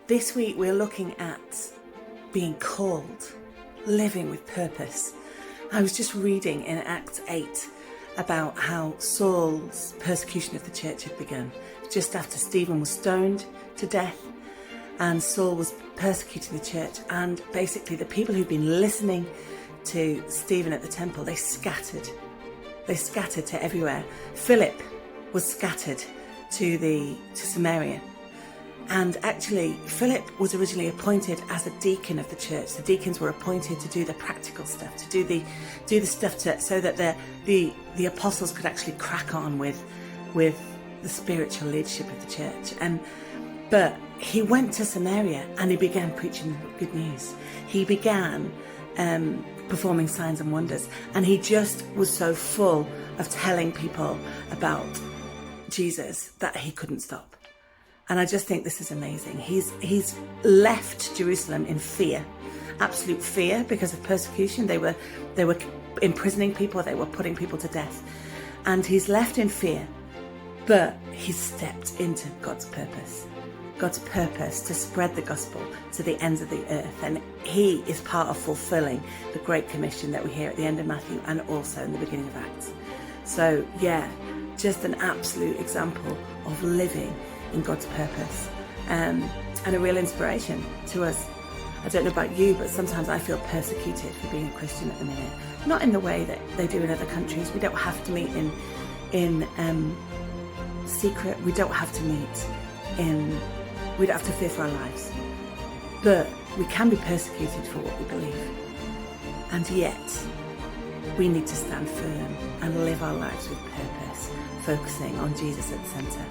This week we're looking at being called, living with purpose. I was just reading in Acts 8 about how Saul's persecution of the church had begun just after Stephen was stoned to death, and Saul was persecuting the church, and basically the people who'd been listening to Stephen at the temple, they scattered to everywhere. Philip was scattered to Samaria. And actually, Philip was originally appointed as a deacon of the church. The deacons were appointed to do the practical stuff, to do the stuff so that the apostles could actually crack on with the spiritual leadership of the church. But he went to Samaria and he began preaching good news. He began performing signs and wonders, and he just was so full of telling people about Jesus that he couldn't stop. And I just think this is amazing. He's left Jerusalem in fear, absolute fear, because of persecution. They were imprisoning people, they were putting people to death, and he's left in fear. But he's stepped into God's purpose to spread the gospel to the ends of the earth, and he is part of fulfilling the Great Commission that we hear at the end of Matthew and also in the beginning of Acts. So yeah, just an absolute example of living in God's purpose, and a real inspiration to us. I don't know about you, but sometimes I feel persecuted for being a Christian at the minute. Not in the way that they do in other countries. We don't have to meet in secret. We don't have to we don't have to fear for our lives. But we can be persecuted for what we believe. And yet, we need to stand firm and live our lives with purpose, focusing on Jesus at the centre.